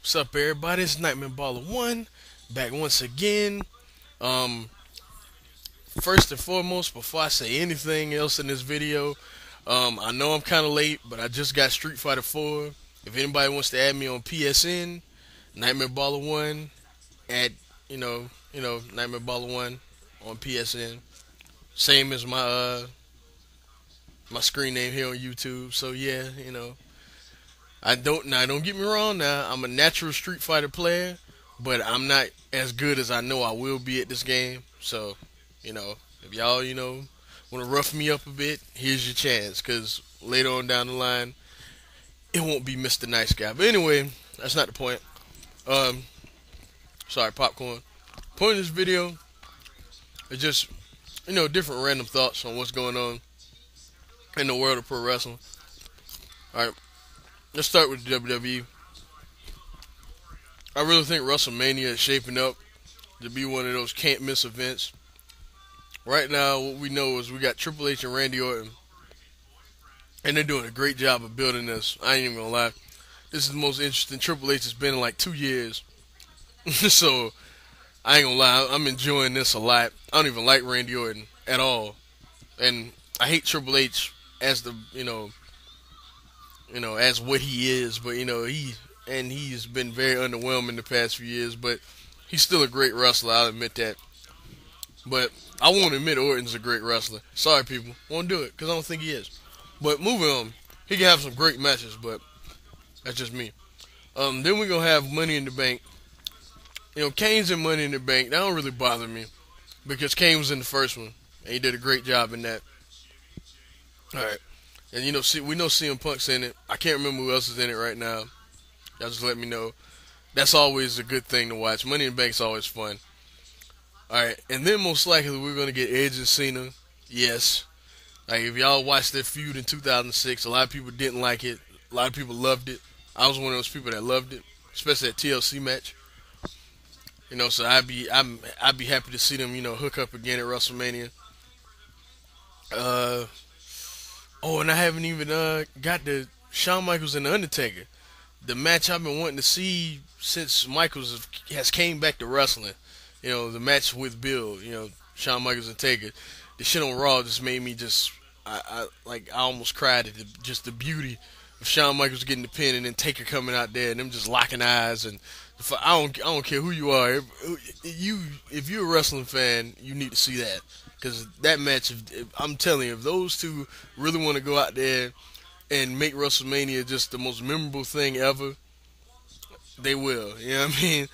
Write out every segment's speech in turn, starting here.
What's up, everybody? It's Nightmare Baller 1, back once again. Um, First and foremost, before I say anything else in this video, I know I'm kind of late, but I just got Street Fighter 4. If anybody wants to add me on PSN, Nightmare Baller 1, add, Nightmare Baller 1 on PSN. Same as my screen name here on YouTube. So yeah, don't get me wrong now, I'm a natural Street Fighter player, but I'm not as good as I know I will be at this game. So, if y'all, want to rough me up a bit, here's your chance, because later on down the line, it won't be Mr. Nice Guy. But anyway, that's not the point. Um, Sorry, popcorn. Point of this video is just, different random thoughts on what's going on in the world of pro wrestling. Alright, let's start with the WWE. I really think Wrestlemania is shaping up to be one of those can't miss events. Right now, what we know is we got Triple H and Randy Orton, and they're doing a great job of building this. I ain't even gonna lie. This is the most interesting Triple H has been in like 2 years. So, I ain't gonna lie, I'm enjoying this a lot. I don't even like Randy Orton at all. And I hate Triple H as as what he is, but he's been very underwhelming the past few years, but he's still a great wrestler, I'll admit that. But I won't admit Orton's a great wrestler. Sorry, people. Won't do it, because I don't think he is. But moving on. He can have some great matches, but that's just me. Then we're going to have Money in the Bank. Kane's in Money in the Bank. That don't really bother me, because Kane was in the first one, and he did a great job in that. Alright. And, we know CM Punk's in it. I can't remember who else is in it right now. Y'all just let me know. That's always a good thing to watch. Money in the Bank's always fun. Alright, and then most likely we're going to get Edge and Cena. Yes. Like, if y'all watched their feud in 2006, a lot of people didn't like it. A lot of people loved it. I was one of those people that loved it, especially that TLC match. So I'd be happy to see them, hook up again at WrestleMania. And I haven't even got the Shawn Michaels and The Undertaker. The match I've been wanting to see since Michaels has came back to wrestling. The match with Bill, Shawn Michaels and Taker. The shit on Raw just made me I almost cried at just the beauty of Shawn Michaels getting the pin and then Taker coming out there and them just locking eyes. And I don't care who you are. If you're a wrestling fan, you need to see that. Because that match, I'm telling you, if those two really want to go out there and make WrestleMania just the most memorable thing ever, they will. You know what I mean?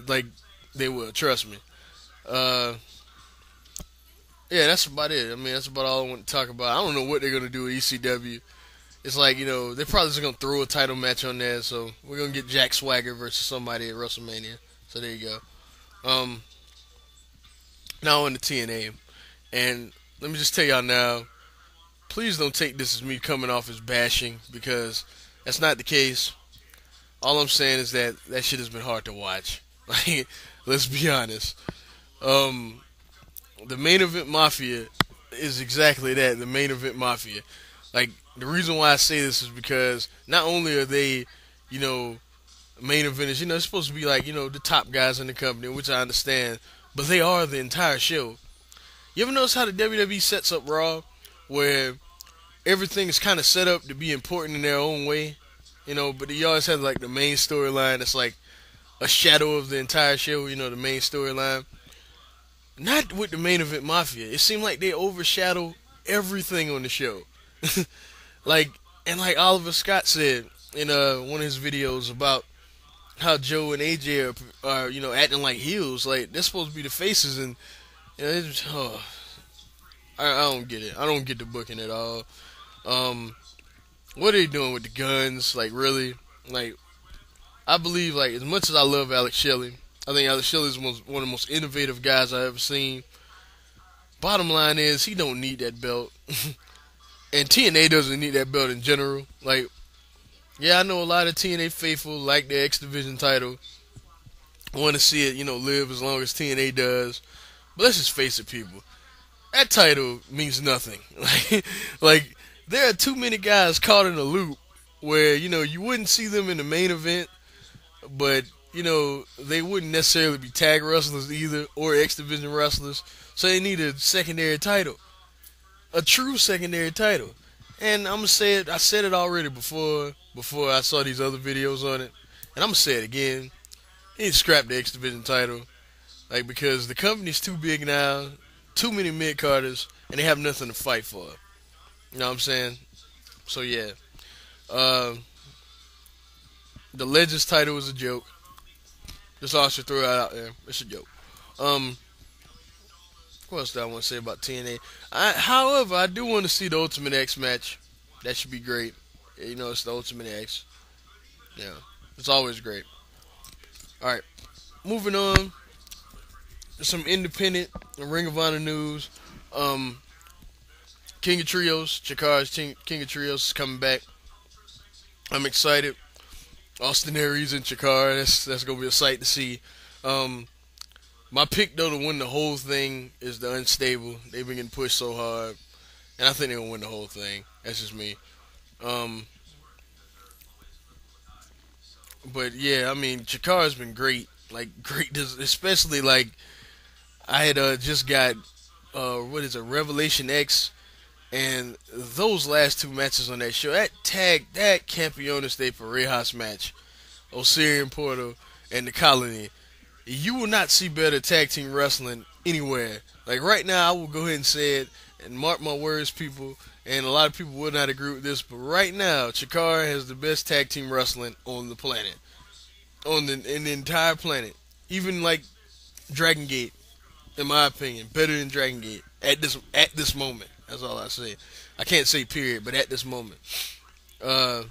Like, they will. Trust me. Yeah, that's about it. I mean, that's about all I want to talk about. I don't know what they're going to do with ECW. It's like, they're probably just going to throw a title match on there. So, we're going to get Jack Swagger versus somebody at WrestleMania. So, there you go. Now on to TNA. And let me just tell y'all now, please don't take this as me coming off as bashing, because that's not the case. All I'm saying is that shit has been hard to watch. Like, let's be honest. The Main Event Mafia is exactly that, the Main Event Mafia. Like, the reason why I say this is because not only are they, main eventers, they're supposed to be like, the top guys in the company, which I understand, but they are the entire show. You ever notice how the WWE sets up Raw, where everything is kind of set up to be important in their own way, but they always have like the main storyline that's like a shadow of the entire show, the main storyline. Not with the Main Event Mafia. It seemed like they overshadow everything on the show. like Oliver Scott said in one of his videos about how Joe and AJ are acting like heels. Like, they're supposed to be the faces, and I don't get it. I don't get the booking at all. What are they doing with the guns? Like, really? Like, I believe, like, as much as I love Alex Shelley, I think Alex Shelley is one of the most innovative guys I've ever seen. Bottom line is, he don't need that belt. And TNA doesn't need that belt in general. Like, yeah, I know a lot of TNA faithful like the X Division title. Want to see it, live as long as TNA does. But let's just face it, people. That title means nothing. Like, there are too many guys caught in a loop where, you wouldn't see them in the main event but they wouldn't necessarily be tag wrestlers either or X Division wrestlers. So they need a secondary title, a true secondary title. And I'm gonna say it. I said it already before I saw these other videos on it, and I'm gonna say it again. He need to scrap the X Division title, like because the company's too big now, too many mid carders, and they have nothing to fight for. You know what I'm saying? So yeah, uh, the Legends title is a joke. Just all I should throw it out there. It's a joke. Um, what else do I want to say about TNA? However, I do want to see the Ultimate X match. That should be great. It's the Ultimate X. Yeah, it's always great. All right, moving on. Some independent Ring of Honor news. Um, King of Trios, Chikara's King of Trios is coming back. I'm excited. Austin Aries and Chikara, that's gonna be a sight to see. Um, my pick though to win the whole thing is the Unstable. They've been getting pushed so hard, and I think they're gonna win the whole thing. That's just me. Um, but yeah, I mean, Chikara's been great. Like great, especially like I had just got what is it, Revelation X, and those last two matches on that show, that Campeones de Parejas match, Osirian Portal and the Colony, you will not see better tag team wrestling anywhere. Like right now, I will go ahead and say it, and mark my words, people. And a lot of people would not agree with this, but right now, Chikara has the best tag team wrestling on the planet, in the entire planet. Even like Dragon Gate, in my opinion, better than Dragon Gate at this moment. That's all I say. I can't say period, but at this moment, uh,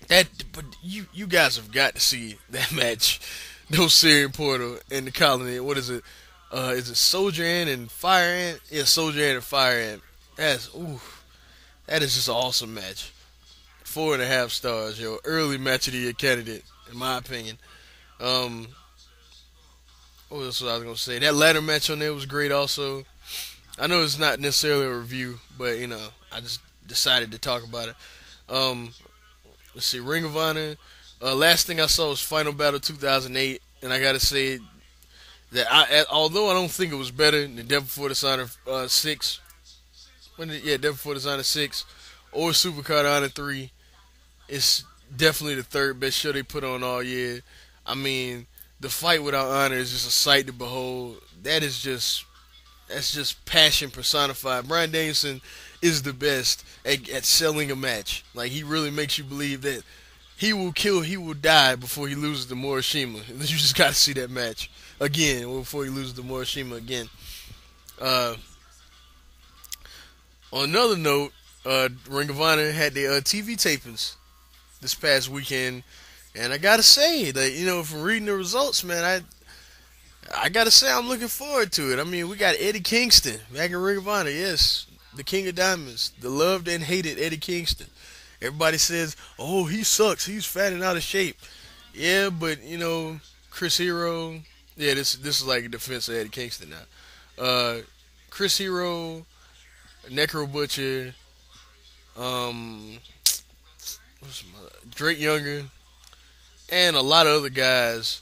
but you guys have got to see that match. No Syrian Portal and the Colony. What is it? Is it Soldier Ant and Fire Ant? Yeah, Soldier Ant and Fire Ant. That is just an awesome match. 4.5 stars, yo. Early match of the year candidate, in my opinion. Um, what else was I gonna say? That ladder match on there was great, also. I know it's not necessarily a review, but I just decided to talk about it. Um, let's see, Ring of Honor. Last thing I saw was Final Battle 2008, and I gotta say that although I don't think it was better than Devil Before Dishonor 6, Devil Before Dishonor 6 or Supercard Honor 3, it's definitely the third best show they put on all year. I mean, the fight without honor is just a sight to behold. That's just passion personified. Bryan Danielson is the best at selling a match. Like, he really makes you believe that he will die before he loses to Morishima. You just got to see that match again before he loses to Morishima again. On another note, Ring of Honor had their TV tapings this past weekend, and I gotta say that from reading the results, man, I gotta say I'm looking forward to it. I mean, we got Eddie Kingston back in Ring of Honor. Yes, the King of Diamonds, the loved and hated Eddie Kingston. Everybody says, "Oh, he sucks. He's fat and out of shape." Yeah, but Chris Hero. Yeah, this is like a defense of Eddie Kingston now. Chris Hero, Necro Butcher, Drake Younger, and a lot of other guys.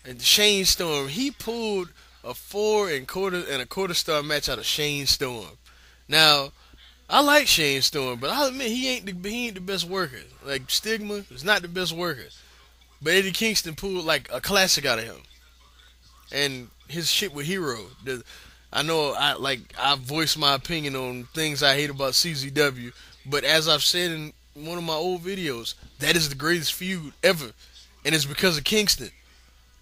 And Shane Storm, he pulled a 4.25 star match out of Shane Storm. Now, I like Shane Storm, but I'll admit he ain't the best worker. Like Stigma is not the best worker, but Eddie Kingston pulled like a classic out of him, and his shit with Hero. I know I voiced my opinion on things I hate about CZW, but as I've said in one of my old videos, that is the greatest feud ever, and it's because of Kingston.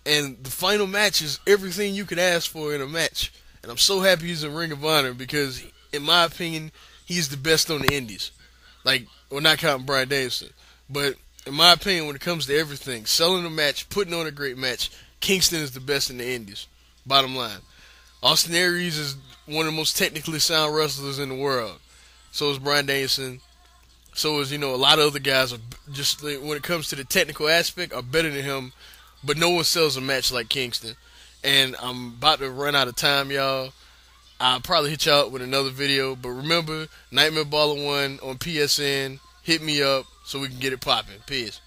And the final match is everything you could ask for in a match. And I'm so happy he's in Ring of Honor because, in my opinion, he's the best on the indies. Like, well, not counting Bryan Danielson. But, in my opinion, when it comes to everything, selling a match, putting on a great match, Kingston is the best in the indies. Bottom line. Austin Aries is one of the most technically sound wrestlers in the world. So is Bryan Danielson. So is, a lot of other guys are just, when it comes to the technical aspect, are better than him. But no one sells a match like Kingston. And I'm about to run out of time, y'all. I'll probably hit y'all up with another video. But remember, Nightmare Baller 1 on PSN. Hit me up so we can get it popping. Peace.